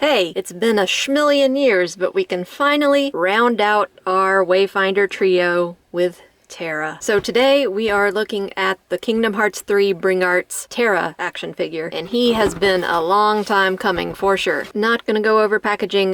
Hey, it's been a schmillion years, but we can finally round out our Wayfinder trio with Terra. So today we are looking at the Kingdom Hearts 3 Bring Arts Terra action figure, and he has been a long time coming for sure. Not gonna go over packaging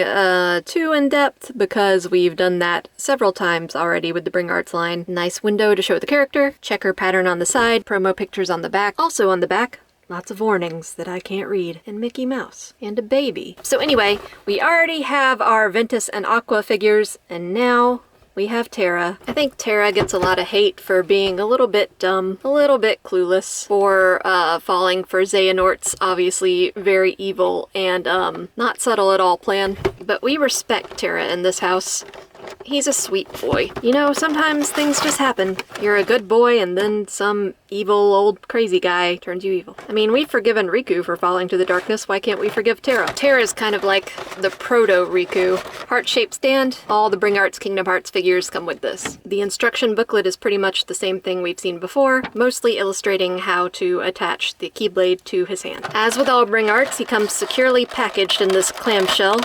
too in depth because we've done that several times already with the Bring Arts line. Nice window to show the character, checker pattern on the side, promo pictures on the back. Also on the back, lots of warnings that I can't read, and Mickey Mouse, and a baby. So anyway, we already have our Ventus and Aqua figures, and now we have Terra. I think Terra gets a lot of hate for being a little bit dumb, a little bit clueless, for falling for Xehanort's obviously very evil and not subtle at all plan. But we respect Terra in this house. He's a sweet boy. You know, sometimes things just happen. You're a good boy and then some evil old crazy guy turns you evil. I mean, we've forgiven Riku for falling to the darkness. Why can't we forgive Terra? Terra's kind of like the proto-Riku. Heart-shaped stand. All the Bring Arts Kingdom Hearts figures come with this. The instruction booklet is pretty much the same thing we've seen before, mostly illustrating how to attach the Keyblade to his hand. As with all Bring Arts, he comes securely packaged in this clamshell.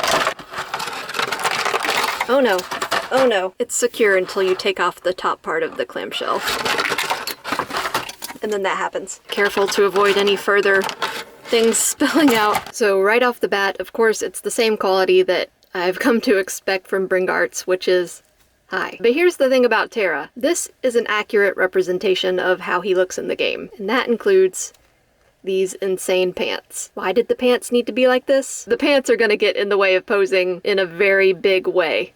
Oh no. Oh no. It's secure until you take off the top part of the clamshell. And then that happens. Careful to avoid any further things spilling out. So right off the bat, of course, it's the same quality that I've come to expect from Bring Arts, which is high. But here's the thing about Terra. This is an accurate representation of how he looks in the game. And that includes these insane pants. Why did the pants need to be like this? The pants are gonna get in the way of posing in a very big way.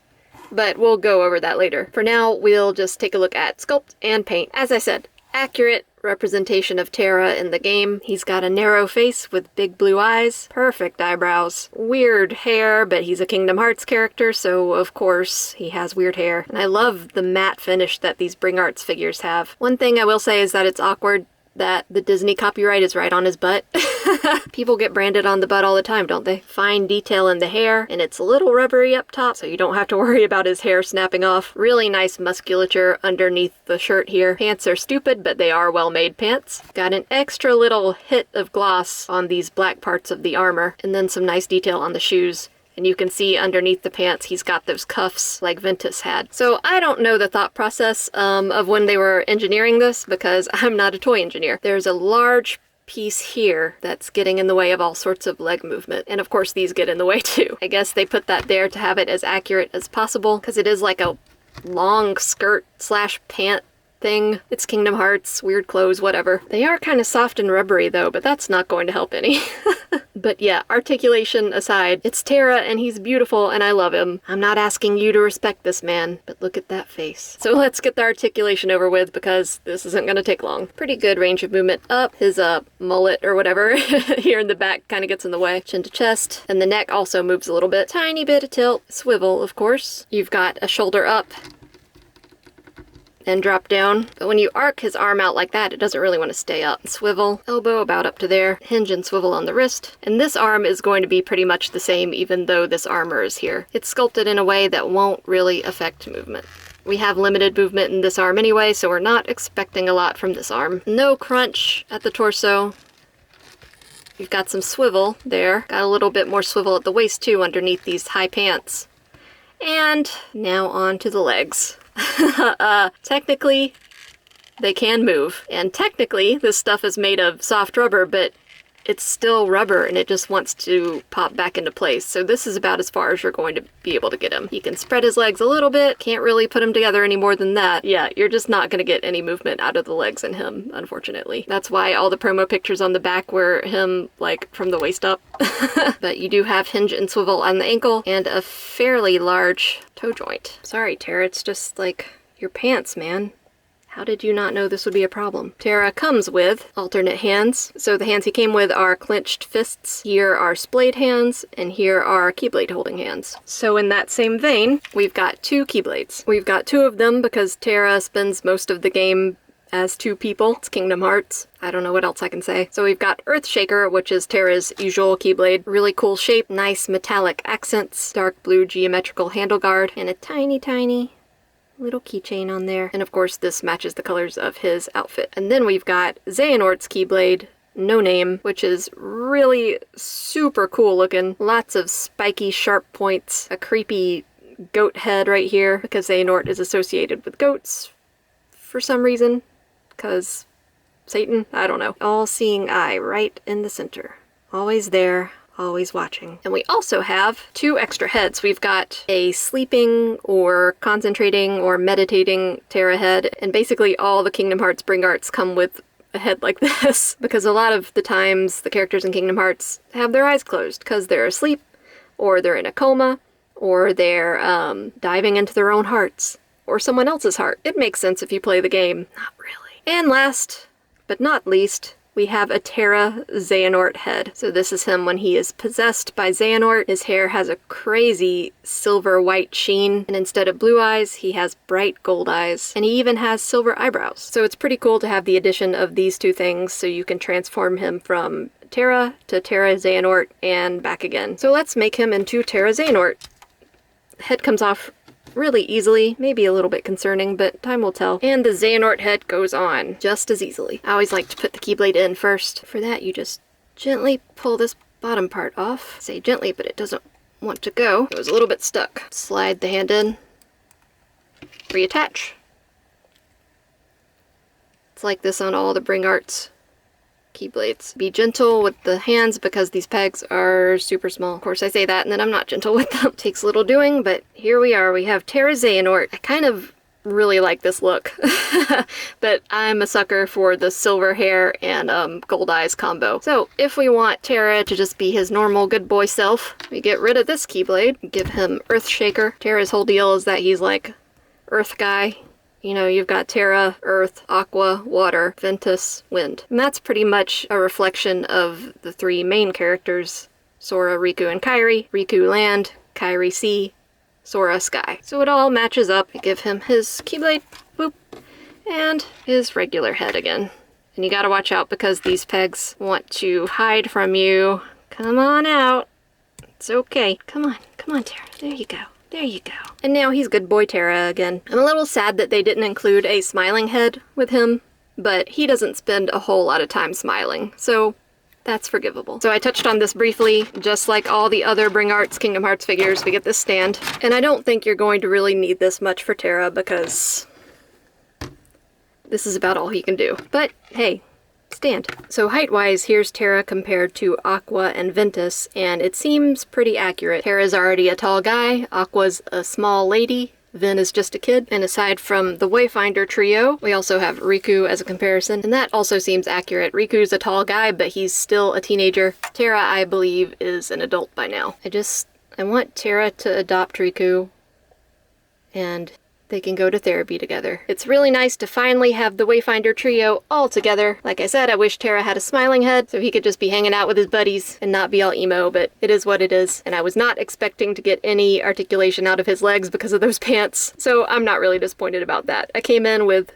But we'll go over that later. For now, we'll just take a look at sculpt and paint. As I said, accurate representation of Terra in the game. He's got a narrow face with big blue eyes, perfect eyebrows, weird hair, but he's a Kingdom Hearts character, so of course he has weird hair. And I love the matte finish that these Bring Arts figures have. One thing I will say is that it's awkward that the Disney copyright is right on his butt. People get branded on the butt all the time, don't they? Fine detail in the hair, and it's a little rubbery up top, so you don't have to worry about his hair snapping off. Really nice musculature underneath the shirt here. Pants are stupid, but they are well-made pants. Got an extra little hit of gloss on these black parts of the armor, and then some nice detail on the shoes. And you can see underneath the pants, he's got those cuffs like Ventus had. So I don't know the thought process of when they were engineering this because I'm not a toy engineer. There's a large piece here that's getting in the way of all sorts of leg movement. And of course these get in the way too. I guess they put that there to have it as accurate as possible because it is like a long skirt slash pant thing. It's Kingdom Hearts, weird clothes, whatever. They are kind of soft and rubbery though, but that's not going to help any. But yeah, articulation aside, it's Terra and he's beautiful and I love him. I'm not asking you to respect this man, but look at that face. So let's get the articulation over with because this isn't gonna take long. Pretty good range of movement up. His mullet or whatever here in the back kind of gets in the way. Chin to chest. And the neck also moves a little bit. Tiny bit of tilt. Swivel, of course. You've got a shoulder up and drop down. But when you arc his arm out like that, it doesn't really want to stay up. Swivel, elbow about up to there, hinge and swivel on the wrist. And this arm is going to be pretty much the same even though this armor is here. It's sculpted in a way that won't really affect movement. We have limited movement in this arm anyway, so we're not expecting a lot from this arm. No crunch at the torso. You've got some swivel there. Got a little bit more swivel at the waist too underneath these high pants. And now on to the legs. Technically, they can move. And technically, this stuff is made of soft rubber, but it's still rubber and it just wants to pop back into place. So this is about as far as you're going to be able to get him. You can spread his legs a little bit. Can't really put him together any more than that. Yeah, you're just not going to get any movement out of the legs in him, unfortunately. That's why all the promo pictures on the back were him, like, from the waist up. But you do have hinge and swivel on the ankle and a fairly large toe joint. Sorry, Terra, it's just, like, your pants, man. How did you not know this would be a problem? Terra comes with alternate hands. So the hands he came with are clenched fists. Here are splayed hands, and here are Keyblade holding hands. So in that same vein, we've got two Keyblades. We've got two of them because Terra spends most of the game as two people. It's Kingdom Hearts. I don't know what else I can say. So we've got Earthshaker, which is Terra's usual Keyblade. Really cool shape, nice metallic accents, dark blue geometrical handle guard, and a tiny, tiny little keychain on there. And of course this matches the colors of his outfit. And then we've got Xehanort's Keyblade, No Name, which is really super cool looking. Lots of spiky, sharp points, a creepy goat head right here, because Xehanort is associated with goats for some reason, because Satan, I don't know. All-seeing eye right in the center. Always there, always watching. And we also have 2 extra heads. We've got a sleeping or concentrating or meditating Terra head, and basically all the Kingdom Hearts Bring Arts come with a head like this, because a lot of the times the characters in Kingdom Hearts have their eyes closed because they're asleep, or they're in a coma, or they're diving into their own hearts, or someone else's heart. It makes sense if you play the game. Not really. And last but not least, we have a Terra Xehanort head. So this is him when he is possessed by Xehanort. His hair has a crazy silver-white sheen, and instead of blue eyes, he has bright gold eyes. And he even has silver eyebrows. So it's pretty cool to have the addition of these 2 things, so you can transform him from Terra to Terra Xehanort and back again. So let's make him into Terra Xehanort. The head comes off really easily, maybe a little bit concerning, but time will tell. And the Xehanort head goes on just as easily. I always like to put the keyblade in first. For that, you just gently pull this bottom part off. I say gently, but it doesn't want to go. It was a little bit stuck. Slide the hand in, reattach. It's like this on all the Bring Arts keyblades. Be gentle with the hands because these pegs are super small. Of course I say that and then I'm not gentle with them. Takes a little doing, but here we are. We have Terra Xehanort. I kind of really like this look, but I'm a sucker for the silver hair and gold eyes combo. So if we want Terra to just be his normal good boy self, we get rid of this keyblade, give him Earth Shaker. Terra's whole deal is that he's like Earth guy. You know, you've got Terra, Earth, Aqua, Water, Ventus, Wind. And that's pretty much a reflection of the 3 main characters, Sora, Riku, and Kairi. Riku Land, Kairi Sea, Sora Sky. So it all matches up. We give him his keyblade, boop, and his regular head again. And you gotta watch out because these pegs want to hide from you. Come on out. It's okay. Come on, Terra. There you go. There you go. And now he's good boy Terra again. I'm a little sad that they didn't include a smiling head with him, but he doesn't spend a whole lot of time smiling, so that's forgivable. So I touched on this briefly. Just like all the other Bring Arts Kingdom Hearts figures, we get this stand. And I don't think you're going to really need this much for Terra because this is about all he can do. But hey, stand. So height-wise, here's Terra compared to Aqua and Ventus, and it seems pretty accurate. Terra's already a tall guy, Aqua's a small lady, Ven is just a kid, and aside from the Wayfinder trio, we also have Riku as a comparison, and that also seems accurate. Riku's a tall guy, but he's still a teenager. Terra, I believe, is an adult by now. I want Terra to adopt Riku, and they can go to therapy together. It's really nice to finally have the Wayfinder trio all together. Like I said, I wish Terra had a smiling head so he could just be hanging out with his buddies and not be all emo, but it is what it is. And I was not expecting to get any articulation out of his legs because of those pants, so I'm not really disappointed about that. I came in with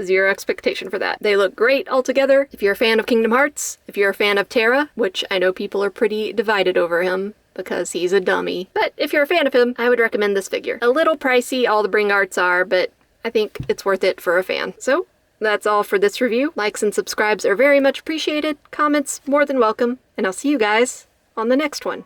0 expectation for that. They look great all together. If you're a fan of Kingdom Hearts, if you're a fan of Terra, which I know people are pretty divided over him, because he's a dummy. But if you're a fan of him, I would recommend this figure. A little pricey, all the Bring Arts are, but I think it's worth it for a fan. So that's all for this review. Likes and subscribes are very much appreciated. Comments more than welcome. And I'll see you guys on the next one.